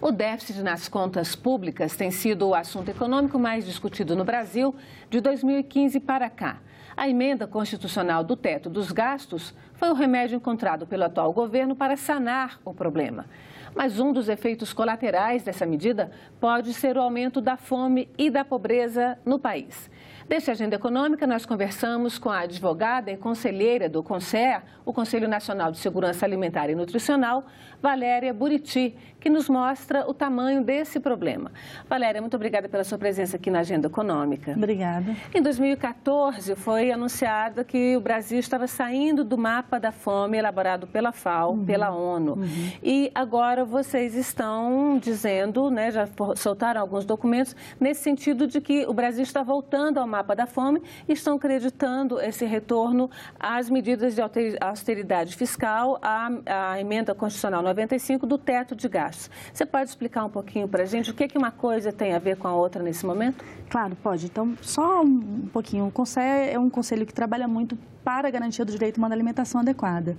O déficit nas contas públicas tem sido o assunto econômico mais discutido no Brasil de 2015 para cá. A emenda constitucional do teto dos gastos foi o remédio encontrado pelo atual governo para sanar o problema. Mas um dos efeitos colaterais dessa medida pode ser o aumento da fome e da pobreza no país. Deste Agenda Econômica, nós conversamos com a advogada e conselheira do CONSEA, o Conselho Nacional de Segurança Alimentar e Nutricional, Valéria Buriti, que nos mostra o tamanho desse problema. Valéria, muito obrigada pela sua presença aqui na Agenda Econômica. Obrigada. Em 2014, foi anunciado que o Brasil estava saindo do mapa da fome elaborado pela FAO, pela ONU. E agora vocês estão dizendo, né, já soltaram alguns documentos, nesse sentido de que o Brasil está voltando ao mapa da fome e estão acreditando esse retorno às medidas de austeridade fiscal, à emenda constitucional 95 do teto de gastos. Você pode explicar um pouquinho para a gente o que uma coisa tem a ver com a outra nesse momento? Claro, pode. Então, só um pouquinho. O CONSEA é um conselho que trabalha muito para a garantia do direito a uma alimentação adequada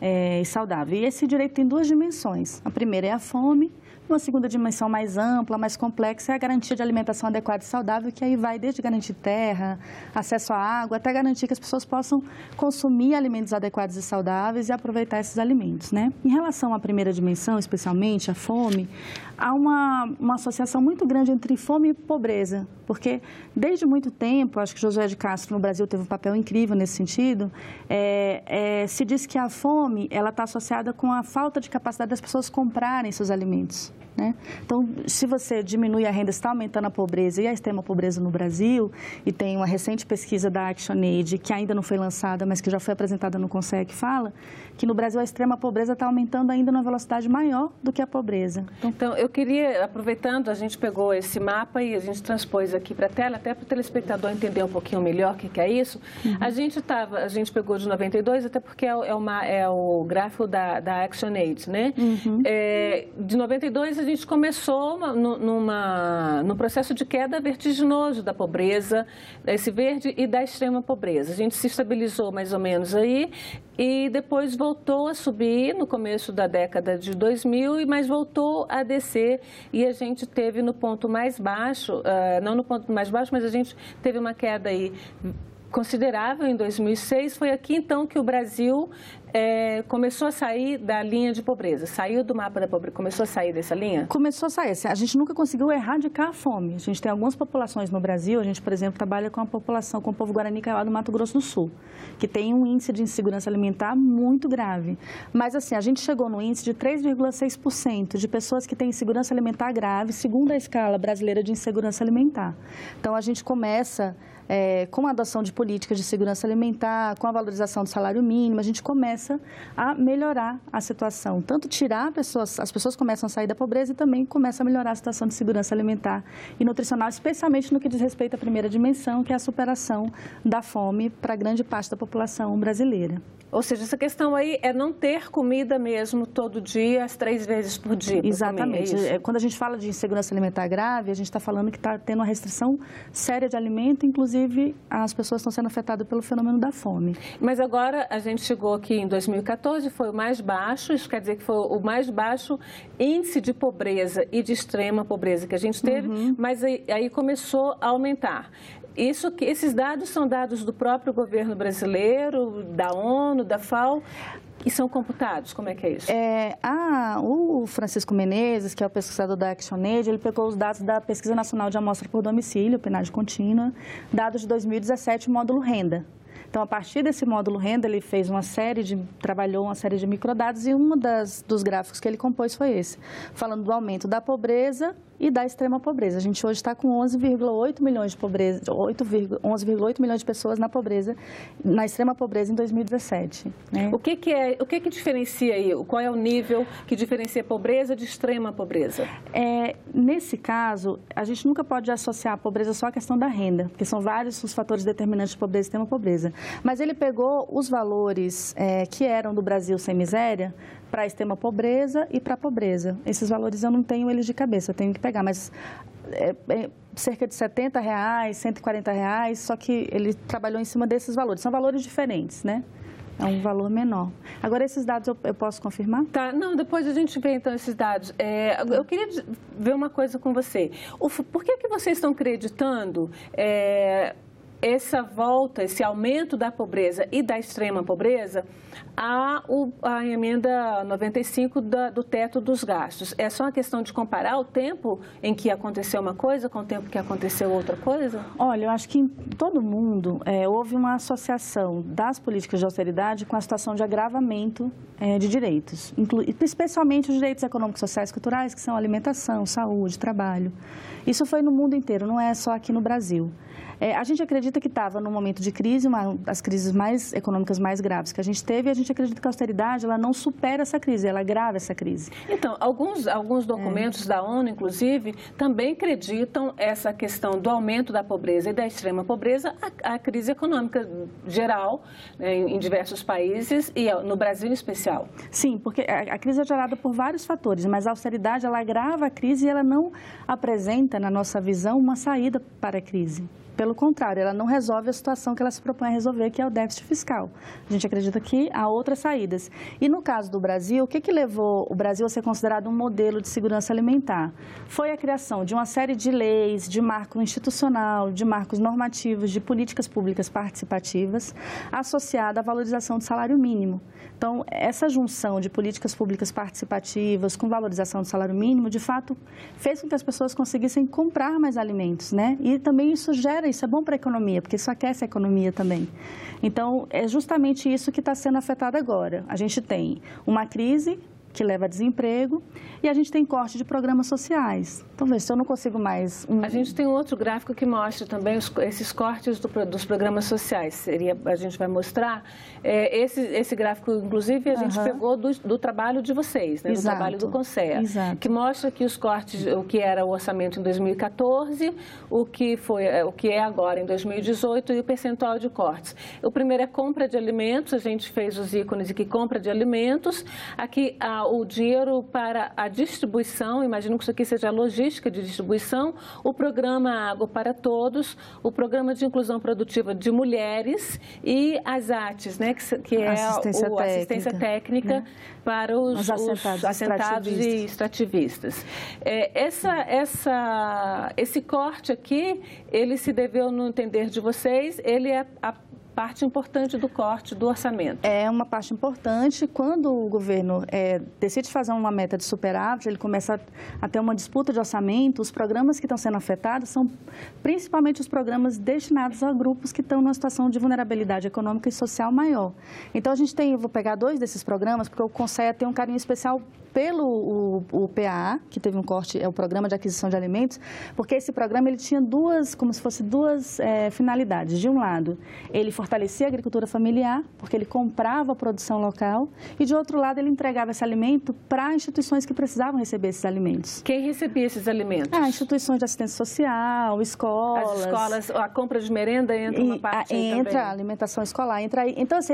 e saudável. E esse direito tem duas dimensões. A primeira é a fome. Uma segunda dimensão mais ampla, mais complexa, é a garantia de alimentação adequada e saudável, que aí vai desde garantir terra, acesso à água, até garantir que as pessoas possam consumir alimentos adequados e saudáveis e aproveitar esses alimentos, né? Em relação à primeira dimensão, especialmente a fome, há uma associação muito grande entre fome e pobreza, porque desde muito tempo, acho que José de Castro no Brasil teve um papel incrível nesse sentido, se diz que a fome ela está associada com a falta de capacidade das pessoas comprarem seus alimentos. Né? Então, se você diminui a renda, está aumentando a pobreza e a extrema pobreza no Brasil, e tem uma recente pesquisa da ActionAid, que ainda não foi lançada, mas que já foi apresentada no CONSEA, que fala que no Brasil a extrema pobreza está aumentando ainda numa velocidade maior do que a pobreza. Então, eu queria, aproveitando, a gente pegou esse mapa e a gente transpôs aqui para a tela, até para o telespectador entender um pouquinho melhor o que é isso. A gente pegou de 92, até porque é o gráfico da ActionAid, né? De 92, a gente começou num processo de queda vertiginoso da pobreza, desse verde e da extrema pobreza. A gente se estabilizou mais ou menos aí e depois voltou a subir no começo da década de 2000, mas voltou a descer e a gente teve no ponto mais baixo, não no ponto mais baixo, mas a gente teve uma queda aí considerável em 2006. Foi aqui então que o Brasil começou a sair da linha de pobreza, saiu do mapa da pobreza, começou a sair dessa linha? Começou a sair. A gente nunca conseguiu erradicar a fome. A gente tem algumas populações no Brasil, a gente, por exemplo, trabalha com a população, com o povo Guarani Kaiowá do Mato Grosso do Sul, que tem um índice de insegurança alimentar muito grave. Mas, assim, a gente chegou no índice de 3,6% de pessoas que têm insegurança alimentar grave, segundo a escala brasileira de insegurança alimentar. Então, a gente começa com a adoção de políticas de segurança alimentar, com a valorização do salário mínimo, a gente começa a melhorar a situação. Tanto tirar as pessoas começam a sair da pobreza e também começa a melhorar a situação de segurança alimentar e nutricional, especialmente no que diz respeito à primeira dimensão, que é a superação da fome para grande parte da população brasileira. Ou seja, essa questão aí é não ter comida mesmo todo dia, as 3 vezes por dia. Exatamente. Quando a gente fala de insegurança alimentar grave, a gente está falando que está tendo uma restrição séria de alimento, inclusive as pessoas estão sendo afetadas pelo fenômeno da fome. Mas agora a gente chegou aqui em 2014, foi o mais baixo, isso quer dizer que foi o mais baixo índice de pobreza e de extrema pobreza que a gente teve, mas aí começou a aumentar. Esses dados são dados do próprio governo brasileiro, da ONU, da FAO, e são computados? Como é que é isso? O Francisco Menezes, que é o pesquisador da ActionAid, ele pegou os dados da Pesquisa Nacional de Amostra por Domicílio, PNAD contínua, dados de 2017, módulo renda. Então, a partir desse módulo renda, ele fez trabalhou uma série de microdados e dos gráficos que ele compôs foi esse, falando do aumento da pobreza e da extrema pobreza. A gente hoje está com 11,8 milhões de pobreza, 11,8 milhões de pessoas na pobreza, na extrema pobreza em 2017. Né? O que diferencia aí? Qual é o nível que diferencia pobreza de extrema pobreza? Nesse caso, a gente nunca pode associar a pobreza só à questão da renda, porque são vários os fatores determinantes de pobreza e extrema pobreza. Mas ele pegou os valores que eram do Brasil sem miséria para a extrema pobreza e para a pobreza. Esses valores eu não tenho eles de cabeça, eu tenho que pegar, mas cerca de R$70, R$140, só que ele trabalhou em cima desses valores. São valores diferentes, né? É um valor menor. Agora, esses dados eu posso confirmar? Tá, não, depois a gente vê, então, esses dados. Eu queria ver uma coisa com você. Por que vocês estão acreditando essa volta, esse aumento da pobreza e da extrema pobreza a emenda 95 do teto dos gastos? É só uma questão de comparar o tempo em que aconteceu uma coisa com o tempo que aconteceu outra coisa? Olha, eu acho que em todo mundo houve uma associação das políticas de austeridade com a situação de agravamento de direitos, especialmente os direitos econômicos, sociais e culturais, que são alimentação, saúde, trabalho. Isso foi no mundo inteiro, não é só aqui no Brasil. A gente acredita que estava num momento de crise, uma das crises econômicas mais graves que a gente teve, e a gente acredita que a austeridade ela não supera essa crise, ela agrava essa crise. Então, alguns documentos da ONU, inclusive, também acreditam essa questão do aumento da pobreza e da extrema pobreza à crise econômica geral, né, em diversos países e no Brasil em especial. Sim, porque a crise é gerada por vários fatores, mas a austeridade ela agrava a crise e ela não apresenta, na nossa visão, uma saída para a crise. Pelo contrário, ela não resolve a situação que ela se propõe a resolver, que é o déficit fiscal. A gente acredita que há outras saídas. E no caso do Brasil, o que levou o Brasil a ser considerado um modelo de segurança alimentar? Foi a criação de uma série de leis, de marco institucional, de marcos normativos, de políticas públicas participativas, associada à valorização do salário mínimo. Então, essa junção de políticas públicas participativas com valorização do salário mínimo, de fato, fez com que as pessoas conseguissem comprar mais alimentos, né? E também isso é bom para a economia, porque isso aquece a economia também. Então, é justamente isso que está sendo afetado agora. A gente tem uma crise que leva a desemprego e a gente tem corte de programas sociais. Então, veja, se eu não consigo mais... A gente tem um outro gráfico que mostra também esses cortes dos programas sociais. A gente vai mostrar. Esse gráfico, inclusive, a gente pegou do trabalho de vocês, né? Do trabalho do CONSEA, que mostra que os cortes, o que era o orçamento em 2014, o que é agora em 2018 e o percentual de cortes. O primeiro é compra de alimentos, a gente fez os ícones aqui, compra de alimentos. Aqui, o dinheiro para a distribuição, imagino que isso aqui seja a logística de distribuição, o programa Água para Todos, o programa de inclusão produtiva de mulheres e as ATs, né, que é assistência técnica, né, para os assentados e extrativistas. Esse corte aqui, ele se deveu, no entender de vocês, ele é a parte importante do corte do orçamento. É uma parte importante. Quando o governo decide fazer uma meta de superávit, ele começa a ter uma disputa de orçamento. Os programas que estão sendo afetados são principalmente os programas destinados a grupos que estão numa situação de vulnerabilidade econômica e social maior. Então, a gente tem, eu vou pegar 2 desses programas, porque o CONSEA tem um carinho especial pelo o PAA, que teve um corte, é o Programa de Aquisição de Alimentos, porque esse programa ele tinha como se fosse duas finalidades. De um lado, ele fortalecia a agricultura familiar, porque ele comprava a produção local, e de outro lado, ele entregava esse alimento para instituições que precisavam receber esses alimentos. Quem recebia esses alimentos? Instituições de assistência social, escolas. As escolas, a compra de merenda entra uma parte aí entra também. A alimentação escolar, entra aí. Então, assim,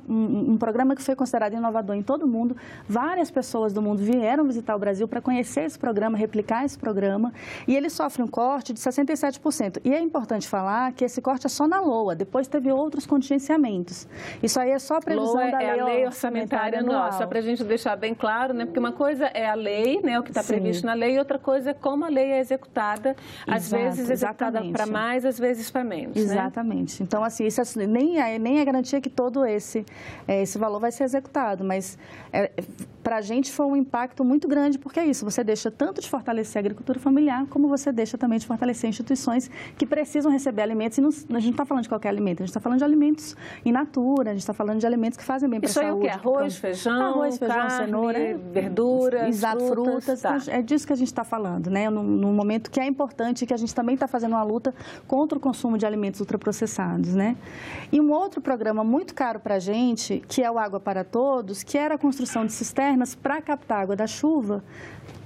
um programa que foi considerado inovador em todo o mundo. Várias pessoas do mundo vieram visitar o Brasil para conhecer esse programa, replicar esse programa, e ele sofre um corte de 67%. E é importante falar que esse corte é só na LOA, depois teve outros contingenciamentos. Isso aí é só a previsão da lei, a lei orçamentária anual. Só para a gente deixar bem claro, né? Porque uma coisa é a lei, né? O que está previsto na lei, e outra coisa é como a lei é executada, às vezes executada para mais, às vezes para menos. Exatamente. Né? Então, assim, isso nem é garantia que todo esse valor vai ser executado, mas para a gente foi um impacto muito grande, porque é isso, você deixa tanto de fortalecer a agricultura familiar, como você deixa também de fortalecer instituições que precisam receber alimentos, e a gente não está falando de qualquer alimento, a gente está falando de alimentos in natura, a gente está falando de alimentos que fazem bem para a saúde. Isso aí o quê? Arroz, feijão, carne, cenoura, verduras, frutas. Tá. É disso que a gente está falando, né? Num momento que é importante, que a gente também está fazendo uma luta contra o consumo de alimentos ultraprocessados, né? E um outro programa muito caro para a gente, que é o Água para Todos, que era a construção de cisternas sistemas para captar água da chuva,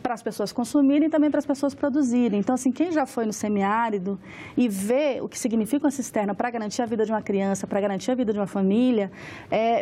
para as pessoas consumirem e também para as pessoas produzirem. Então, assim, quem já foi no semiárido e vê o que significa uma cisterna para garantir a vida de uma criança, para garantir a vida de uma família,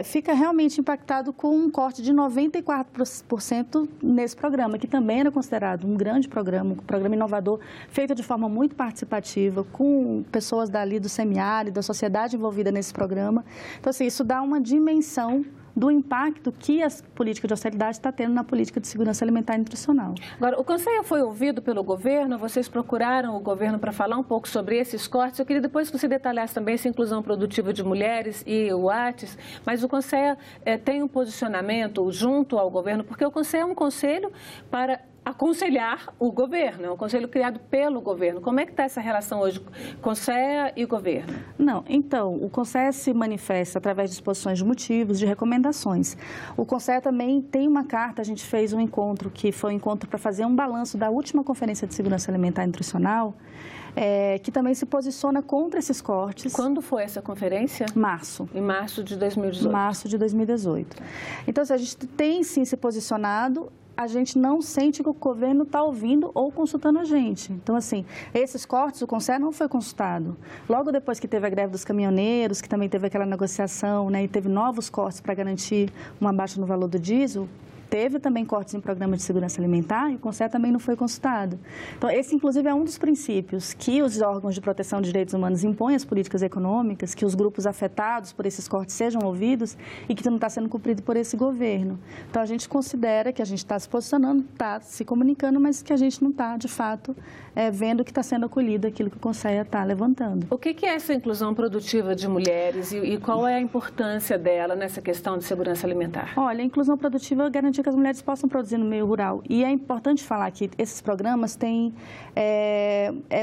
fica realmente impactado com um corte de 94% nesse programa, que também era considerado um grande programa, um programa inovador, feito de forma muito participativa, com pessoas dali do semiárido, a sociedade envolvida nesse programa. Então, assim, isso dá uma dimensão do impacto que a política de austeridade está tendo na política de segurança alimentar e nutricional. Agora, o Conselho foi ouvido pelo governo, vocês procuraram o governo para falar um pouco sobre esses cortes. Eu queria depois que você detalhasse também essa inclusão produtiva de mulheres e o ATES, mas o Conselho tem um posicionamento junto ao governo, porque o Conselho é um conselho para aconselhar o governo, é um conselho criado pelo governo. Como é que está essa relação hoje, Conselho e governo? Não, então, o Conselho se manifesta através de exposições de motivos, de recomendações. O Conselho também tem uma carta, a gente fez um encontro, que foi um encontro para fazer um balanço da última Conferência de Segurança Alimentar e Nutricional, que também se posiciona contra esses cortes. Quando foi essa conferência? Março. Em março de 2018. Março de 2018. Então, a gente tem sim se posicionado, a gente não sente que o governo está ouvindo ou consultando a gente. Então, assim, esses cortes, o Conselho não foi consultado. Logo depois que teve a greve dos caminhoneiros, que também teve aquela negociação, né, e teve novos cortes para garantir uma baixa no valor do diesel, teve também cortes em programa de segurança alimentar e o Conselho também não foi consultado. Então, esse, inclusive, é um dos princípios que os órgãos de proteção de direitos humanos impõem às políticas econômicas, que os grupos afetados por esses cortes sejam ouvidos e que não está sendo cumprido por esse governo. Então, a gente considera que a gente está se posicionando, está se comunicando, mas que a gente não está, de fato, vendo que está sendo acolhido aquilo que o Conselho está levantando. O que é essa inclusão produtiva de mulheres e qual é a importância dela nessa questão de segurança alimentar? Olha, a inclusão produtiva garante que as mulheres possam produzir no meio rural. E é importante falar que esses programas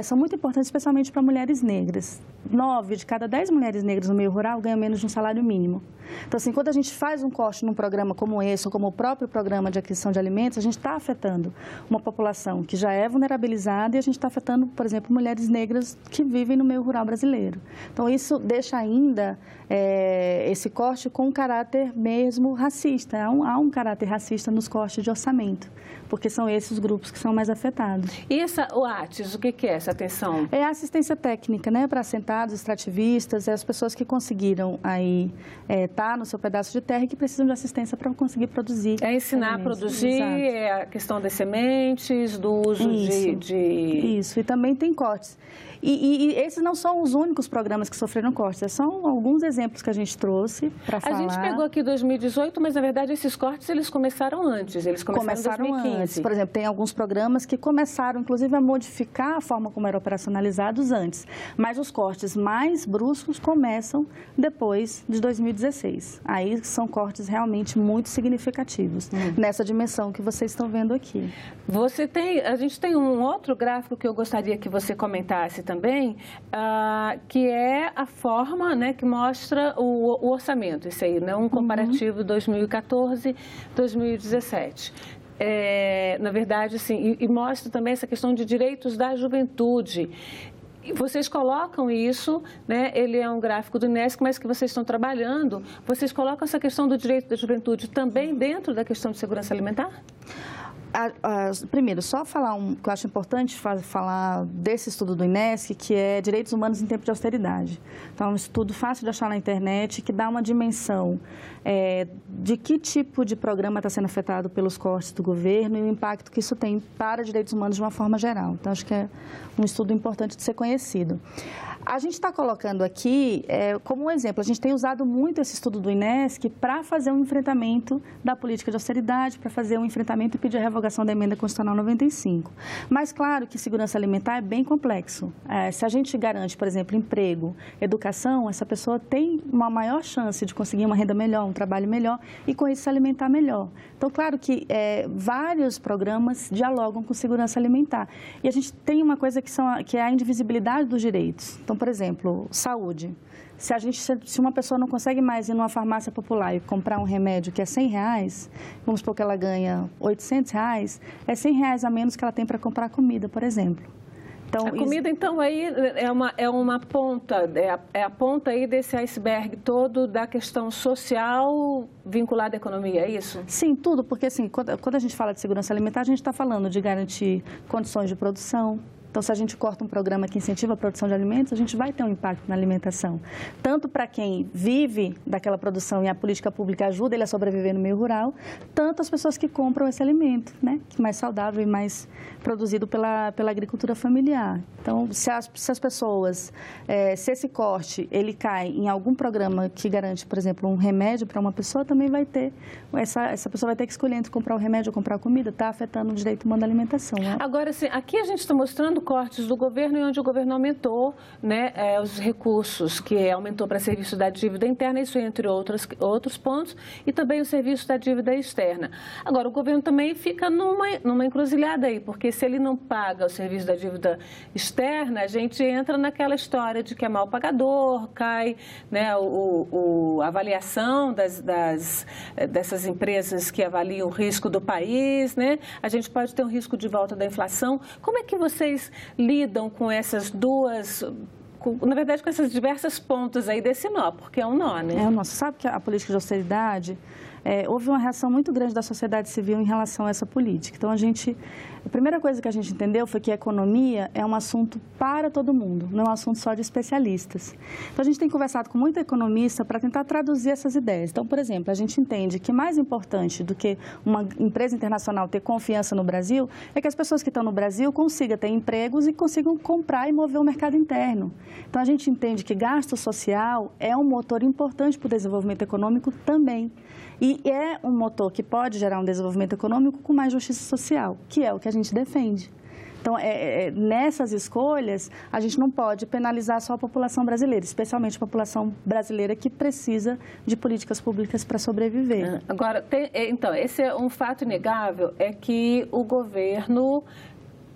são muito importantes, especialmente para mulheres negras. 9 de cada 10 mulheres negras no meio rural ganham menos de um salário mínimo. Então, assim, quando a gente faz um corte num programa como esse, ou como o próprio programa de aquisição de alimentos, a gente está afetando uma população que já é vulnerabilizada e a gente está afetando, por exemplo, mulheres negras que vivem no meio rural brasileiro. Então, isso deixa ainda esse corte com um caráter mesmo racista. Há um caráter racista nos cortes de orçamento, porque são esses os grupos que são mais afetados. E o ATES, o que é essa atenção? É a assistência técnica, né, para assentados, extrativistas, as pessoas que conseguiram aí estar no seu pedaço de terra e que precisam de assistência para conseguir produzir. É ensinar alimentos. A produzir, é a questão das sementes, do uso de... Isso, e também tem cortes. E esses não são os únicos programas que sofreram cortes, são alguns exemplos que a gente trouxe para falar. A gente pegou aqui 2018, mas na verdade esses cortes eles começaram antes, eles começaram em 2015. Antes. Por exemplo, tem alguns programas que começaram, inclusive, a modificar a forma como eram operacionalizados antes, mas os cortes mais bruscos começam depois de 2016. Aí são cortes realmente muito significativos, nessa dimensão que vocês estão vendo aqui. A gente tem um outro gráfico que eu gostaria que você comentasse também, que é a forma, né, que mostra o orçamento, esse aí, né, um comparativo 2014-2017. Na verdade, assim, e mostra também essa questão de direitos da juventude. Vocês colocam isso, né? Ele é um gráfico do INESC, mas que vocês estão trabalhando. Vocês colocam essa questão do direito da juventude também dentro da questão de segurança alimentar? Primeiro, só falar que eu acho importante falar desse estudo do INESC, que é Direitos Humanos em Tempo de Austeridade. Então, é um estudo fácil de achar na internet, que dá uma dimensão de que tipo de programa está sendo afetado pelos cortes do governo e o impacto que isso tem para direitos humanos de uma forma geral. Então, acho que é um estudo importante de ser conhecido. A gente está colocando aqui, como um exemplo, a gente tem usado muito esse estudo do INESC para fazer um enfrentamento da política de austeridade, para fazer um enfrentamento e pedir a revogação da emenda constitucional 95. Mas, claro que segurança alimentar é bem complexo. Se a gente garante, por exemplo, emprego, educação, essa pessoa tem uma maior chance de conseguir uma renda melhor, um trabalho melhor e, com isso, se alimentar melhor. Então, claro que vários programas dialogam com segurança alimentar. E a gente tem uma coisa que é a indivisibilidade dos direitos. Então, por exemplo, saúde. Se uma pessoa não consegue mais ir numa farmácia popular e comprar um remédio que é R$100, vamos supor que ela ganha R$800, é R$100 a menos que ela tem para comprar comida, por exemplo. Então, a comida, então, aí é uma ponta, é a ponta aí desse iceberg todo da questão social vinculada à economia, é isso? Sim, tudo, porque assim, quando a gente fala de segurança alimentar, a gente está falando de garantir condições de produção. Então, se a gente corta um programa que incentiva a produção de alimentos, a gente vai ter um impacto na alimentação. Tanto para quem vive daquela produção e a política pública ajuda ele a sobreviver no meio rural, tanto as pessoas que compram esse alimento, né? Mais saudável e mais produzido pela agricultura familiar. Então, se as pessoas, se esse corte, ele cai em algum programa que garante, por exemplo, um remédio para uma pessoa, também vai ter, essa pessoa vai ter que escolher entre comprar o remédio ou comprar a comida, está afetando o direito humano à alimentação. Né? Agora, assim, aqui a gente está mostrando cortes do governo e onde o governo aumentou, né, os recursos, que aumentou para serviço da dívida interna, isso entre outros pontos, e também o serviço da dívida externa. Agora, o governo também fica numa encruzilhada aí, porque se ele não paga o serviço da dívida externa, a gente entra naquela história de que é mal pagador, cai, né, a avaliação dessas empresas que avaliam o risco do país, né? A gente pode ter um risco de volta da inflação. Como é que vocês lidam com essas duas, na verdade, com essas diversas pontas aí desse nó, porque é um nó, né? É um nó. Você sabe que a política de austeridade, houve uma reação muito grande da sociedade civil em relação a essa política. Então, a primeira coisa que a gente entendeu foi que a economia é um assunto para todo mundo, não é um assunto só de especialistas. Então, a gente tem conversado com muita economista para tentar traduzir essas ideias. Então, por exemplo, a gente entende que mais importante do que uma empresa internacional ter confiança no Brasil é que as pessoas que estão no Brasil consigam ter empregos e consigam comprar e mover o mercado interno. Então, a gente entende que gasto social é um motor importante para o desenvolvimento econômico também. E é um motor que pode gerar um desenvolvimento econômico com mais justiça social, que é o que a gente defende. Então, nessas escolhas, a gente não pode penalizar só a população brasileira, especialmente a população brasileira que precisa de políticas públicas para sobreviver. Agora, então, esse é um fato inegável, é que o governo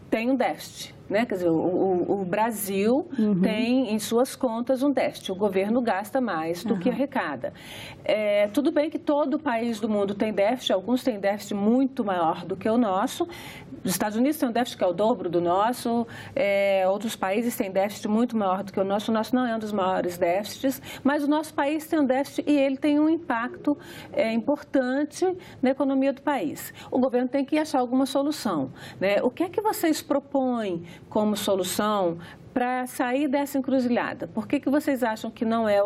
tem um déficit, né? Quer dizer, o Brasil tem em suas contas um déficit. O governo gasta mais do que arrecada. Tudo bem que todo país do mundo tem déficit, alguns têm déficit muito maior do que o nosso. Os Estados Unidos têm um déficit que é o dobro do nosso, outros países têm déficit muito maior do que o nosso não é um dos maiores déficits, mas o nosso país tem um déficit e ele tem um impacto importante na economia do país. O governo tem que achar alguma solução, né? O que é que vocês propõem como solução para sair dessa encruzilhada? Por que vocês acham que não é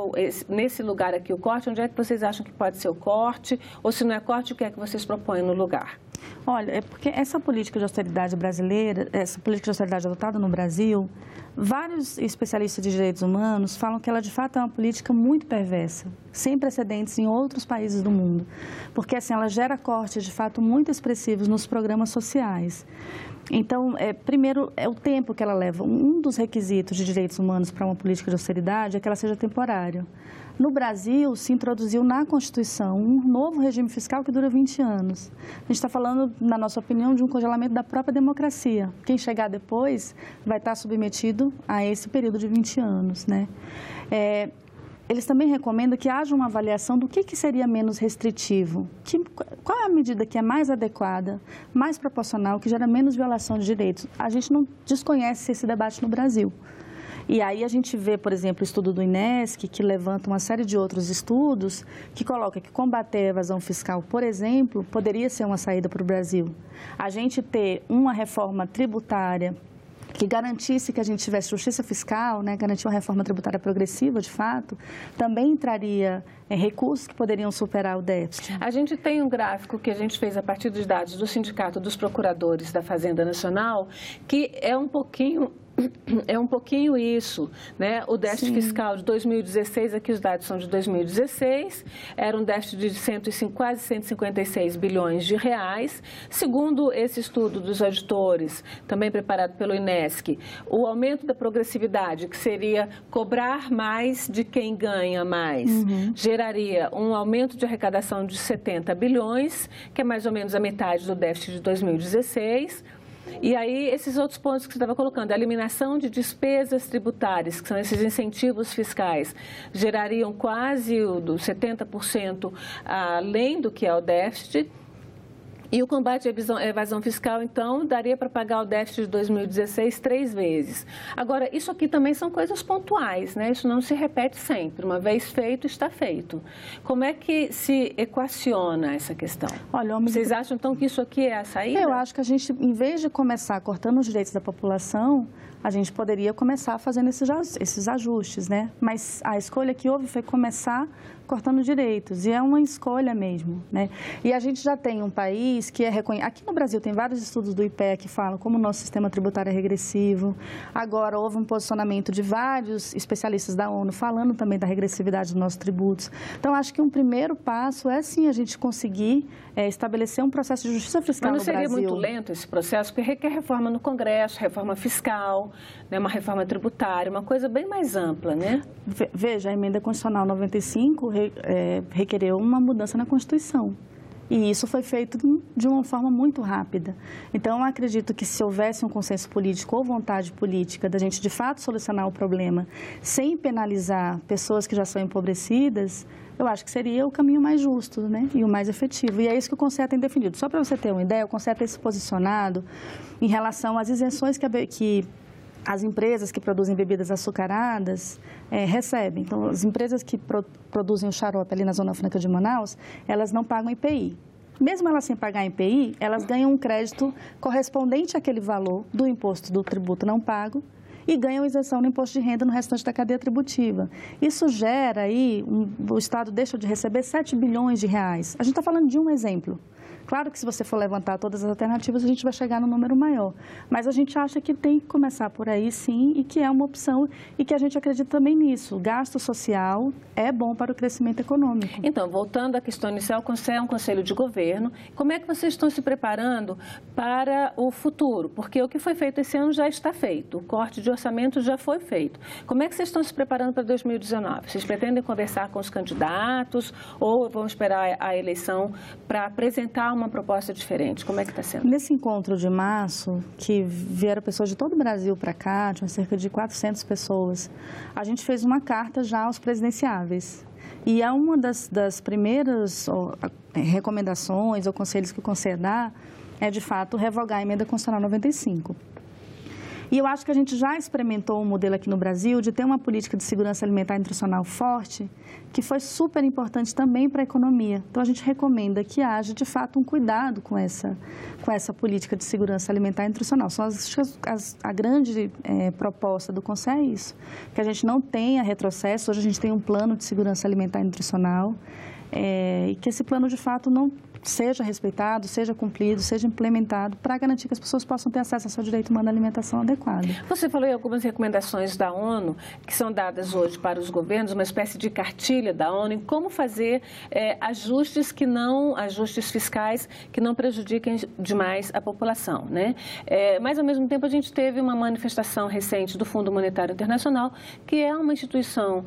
nesse lugar aqui o corte? Onde é que vocês acham que pode ser o corte? Ou se não é corte, o que é que vocês propõem no lugar? Olha, é porque essa política de austeridade brasileira, essa política de austeridade adotada no Brasil, vários especialistas de direitos humanos falam que ela de fato é uma política muito perversa, sem precedentes em outros países do mundo, porque assim ela gera cortes de fato muito expressivos nos programas sociais. Então, primeiro, é o tempo que ela leva. Um dos requisitos de direitos humanos para uma política de austeridade é que ela seja temporária. No Brasil, se introduziu na Constituição um novo regime fiscal que dura 20 anos. A gente está falando, na nossa opinião, de um congelamento da própria democracia. Quem chegar depois vai estar submetido a esse período de 20 anos, né? Eles também recomendam que haja uma avaliação do que seria menos restritivo. Qual é a medida que é mais adequada, mais proporcional, que gera menos violação de direitos? A gente não desconhece esse debate no Brasil. E aí a gente vê, por exemplo, o estudo do INESC, que levanta uma série de outros estudos, que coloca que combater a evasão fiscal, por exemplo, poderia ser uma saída para o Brasil. A gente ter uma reforma tributária que garantisse que a gente tivesse justiça fiscal, né, garantir uma reforma tributária progressiva, de fato, também entraria recursos que poderiam superar o déficit. A gente tem um gráfico que a gente fez a partir dos dados do Sindicato dos Procuradores da Fazenda Nacional, que é um pouquinho isso, né? O déficit fiscal de 2016, aqui os dados são de 2016, era um déficit de quase 156 bilhões de reais. Segundo esse estudo dos auditores, também preparado pelo INESC, o aumento da progressividade, que seria cobrar mais de quem ganha mais, geraria um aumento de arrecadação de 70 bilhões, que é mais ou menos a metade do déficit de 2016. E aí, esses outros pontos que você estava colocando, a eliminação de despesas tributárias, que são esses incentivos fiscais, gerariam quase 70% além do que é o déficit. E o combate à evasão fiscal, então, daria para pagar o déficit de 2016 3 vezes. Agora, isso aqui também são coisas pontuais, né? Isso não se repete sempre. Uma vez feito, está feito. Como é que se equaciona essa questão? Olha, vocês acham, então, que isso aqui é a saída? Eu acho que a gente, em vez de começar cortando os direitos da população, a gente poderia começar fazendo esses ajustes, né? Mas a escolha que houve foi começar cortando direitos, e é uma escolha mesmo, né? E a gente já tem um país que é reconhecido. Aqui no Brasil tem vários estudos do IPEA que falam como o nosso sistema tributário é regressivo. Agora houve um posicionamento de vários especialistas da ONU falando também da regressividade dos nossos tributos. Então, acho que um primeiro passo é, sim, a gente conseguir estabelecer um processo de justiça fiscal no Brasil. Mas não seria muito lento esse processo, porque requer reforma no Congresso, reforma fiscal, né, uma reforma tributária, uma coisa bem mais ampla, né? Veja, a emenda constitucional 95 requereu uma mudança na Constituição. E isso foi feito de uma forma muito rápida. Então, eu acredito que se houvesse um consenso político ou vontade política da gente, de fato, solucionar o problema sem penalizar pessoas que já são empobrecidas, eu acho que seria o caminho mais justo, né? E o mais efetivo. E é isso que o Conselho tem definido. Só para você ter uma ideia, o Conselho tem se posicionado em relação às isenções que as empresas que produzem bebidas açucaradas recebem. Então, as empresas que produzem o xarope ali na Zona Franca de Manaus, elas não pagam IPI. Mesmo elas sem pagar IPI, elas ganham um crédito correspondente àquele valor do imposto do tributo não pago e ganham isenção no imposto de renda no restante da cadeia tributiva. Isso gera aí, o Estado deixa de receber 7 bilhões de reais. A gente está falando de um exemplo. Claro que se você for levantar todas as alternativas, a gente vai chegar num número maior. Mas a gente acha que tem que começar por aí, sim, e que é uma opção e que a gente acredita também nisso. O gasto social é bom para o crescimento econômico. Então, voltando à questão inicial, o Conselho é um conselho de governo. Como é que vocês estão se preparando para o futuro? Porque o que foi feito esse ano já está feito. O corte de orçamento já foi feito. Como é que vocês estão se preparando para 2019? Vocês pretendem conversar com os candidatos ou vão esperar a eleição para apresentar uma proposta diferente? Como é que está sendo? Nesse encontro de março, que vieram pessoas de todo o Brasil para cá, tinha cerca de 400 pessoas, a gente fez uma carta já aos presidenciáveis. E é uma das primeiras recomendações ou conselhos que o Conselho dá é, de fato, revogar a emenda constitucional 95. E eu acho que a gente já experimentou um modelo aqui no Brasil de ter uma política de segurança alimentar e nutricional forte, que foi super importante também para a economia. Então, a gente recomenda que haja, de fato, um cuidado com essa política de segurança alimentar e nutricional. A grande proposta do Conselho é isso, que a gente não tenha retrocesso. Hoje a gente tem um plano de segurança alimentar e nutricional, e que esse plano, de fato, não seja respeitado, seja cumprido, seja implementado para garantir que as pessoas possam ter acesso ao seu direito humano à alimentação adequada. Você falou em algumas recomendações da ONU que são dadas hoje para os governos, uma espécie de cartilha da ONU em como fazer ajustes fiscais que não prejudiquem demais a população, né? Mas, ao mesmo tempo, a gente teve uma manifestação recente do Fundo Monetário Internacional, que é uma instituição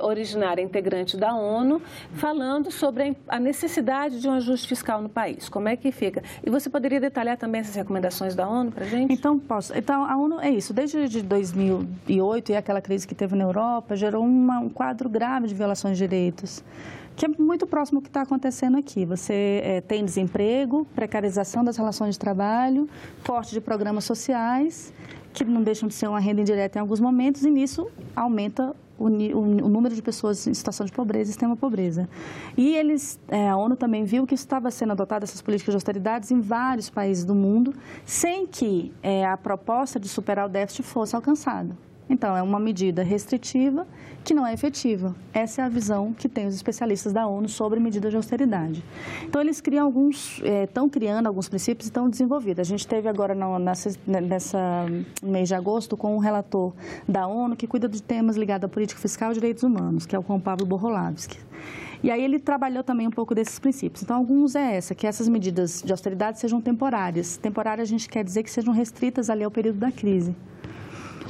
originária, integrante da ONU, falando sobre a necessidade de um ajuste fiscal no país. Como é que fica? E você poderia detalhar também essas recomendações da ONU para a gente? Então, posso. Então, a ONU é isso. Desde 2008 e aquela crise que teve na Europa, gerou um quadro grave de violações de direitos, que é muito próximo do que está acontecendo aqui. Você tem desemprego, precarização das relações de trabalho, corte de programas sociais, que não deixam de ser uma renda indireta em alguns momentos, e nisso aumenta o número de pessoas em situação de pobreza e extrema pobreza. E a ONU também viu que estava sendo adotado essas políticas de austeridades em vários países do mundo, sem que a proposta de superar o déficit fosse alcançada. Então, é uma medida restritiva que não é efetiva. Essa é a visão que tem os especialistas da ONU sobre medidas de austeridade. Então, eles estão criando alguns princípios e estão desenvolvidos. A gente teve agora, no mês de agosto, com um relator da ONU que cuida de temas ligados à política fiscal e direitos humanos, que é o Juan Pablo Boholavsky. E aí ele trabalhou também um pouco desses princípios. Então, alguns que essas medidas de austeridade sejam temporárias. Temporárias, a gente quer dizer que sejam restritas ali ao período da crise.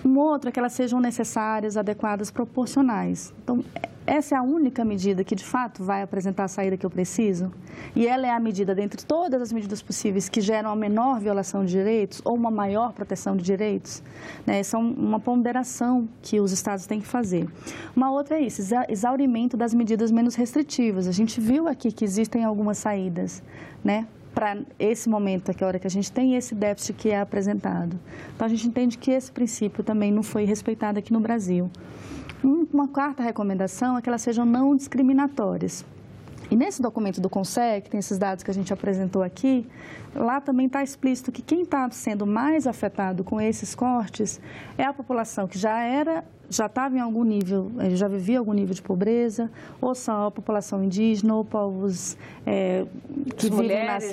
Um outro é que elas sejam necessárias, adequadas, proporcionais. Então, essa é a única medida que, de fato, vai apresentar a saída que eu preciso. E ela é a medida, dentre todas as medidas possíveis, que geram a menor violação de direitos ou uma maior proteção de direitos. Né? Essa é uma ponderação que os estados têm que fazer. Uma outra é isso, exaurimento das medidas menos restritivas. A gente viu aqui que existem algumas saídas, né? para esse momento, que é a hora que a gente tem esse déficit que é apresentado. Então, a gente entende que esse princípio também não foi respeitado aqui no Brasil. Uma quarta recomendação é que elas sejam não discriminatórias. E nesse documento do CONSEA, que tem esses dados que a gente apresentou aqui, lá também está explícito que quem está sendo mais afetado com esses cortes é a população que já estava em algum nível, já vivia algum nível de pobreza, ou são a população indígena, ou povos que vivem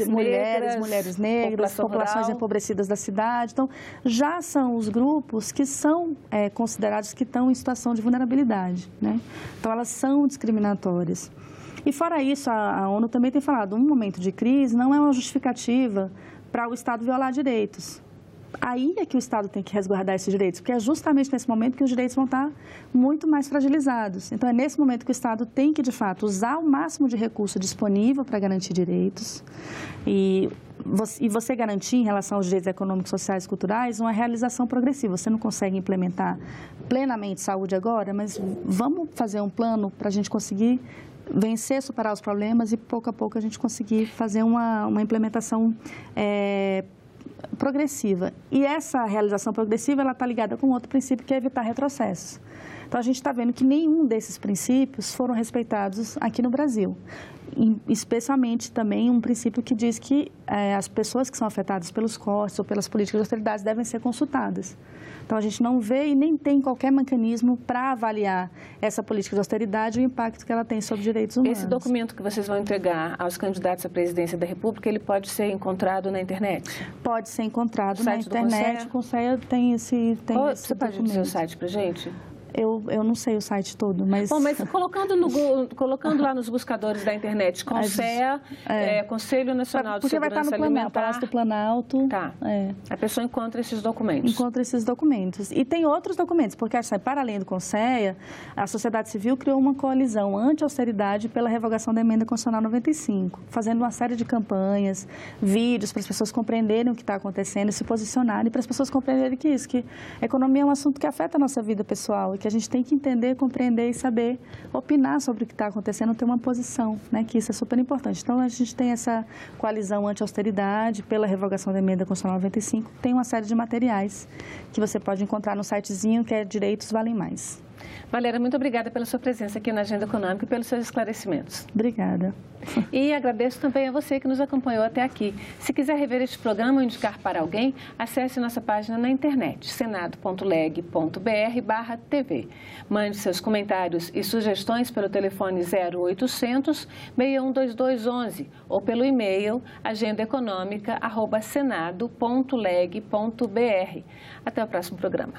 mulheres negras, populações empobrecidas da cidade. Então, já são os grupos que são considerados que estão em situação de vulnerabilidade, né? Então, elas são discriminatórias. E fora isso, a ONU também tem falado, um momento de crise não é uma justificativa para o Estado violar direitos. Aí é que o Estado tem que resguardar esses direitos, porque é justamente nesse momento que os direitos vão estar muito mais fragilizados. Então, é nesse momento que o Estado tem que, de fato, usar o máximo de recurso disponível para garantir direitos e você garantir, em relação aos direitos econômicos, sociais e culturais, uma realização progressiva. Você não consegue implementar plenamente saúde agora, mas vamos fazer um plano para a gente conseguir vencer, superar os problemas e, pouco a pouco, a gente conseguir fazer uma implementação progressiva. E essa realização progressiva ela está ligada com outro princípio, que é evitar retrocessos. Então, a gente está vendo que nenhum desses princípios foram respeitados aqui no Brasil. Especialmente também um princípio que diz que as pessoas que são afetadas pelos cortes ou pelas políticas de austeridade devem ser consultadas. Então, a gente não vê e nem tem qualquer mecanismo para avaliar essa política de austeridade e o impacto que ela tem sobre direitos humanos. Esse documento que vocês vão entregar aos candidatos à presidência da República, ele pode ser encontrado na internet? Pode ser encontrado na internet. O CONSEA tem esse Você pode dizer o site para a gente? Eu não sei o site todo, mas... Bom, mas colocando lá nos buscadores da internet, CONSEA, Conselho Nacional de Segurança Alimentar... Palácio do Planalto. Tá. A pessoa encontra esses documentos. Encontra esses documentos. E tem outros documentos, porque, para além do CONSEA, a sociedade civil criou uma coalizão anti-austeridade pela revogação da Emenda Constitucional 95, fazendo uma série de campanhas, vídeos, para as pessoas compreenderem o que está acontecendo, se posicionarem, para as pessoas compreenderem que a economia é um assunto que afeta a nossa vida pessoal e que a gente tem que entender, compreender e saber opinar sobre o que está acontecendo, ter uma posição, né? Que isso é super importante. Então, a gente tem essa coalizão anti-austeridade pela revogação da Emenda Constitucional 95, tem uma série de materiais que você pode encontrar no sitezinho que é Direitos Valem Mais. Valéria, muito obrigada pela sua presença aqui na Agenda Econômica e pelos seus esclarecimentos. Obrigada. E agradeço também a você que nos acompanhou até aqui. Se quiser rever este programa ou indicar para alguém, acesse nossa página na internet, senado.leg.br/TV. Mande seus comentários e sugestões pelo telefone 0800 612211 ou pelo e-mail agendaeconomica@senado.leg.br. Até o próximo programa.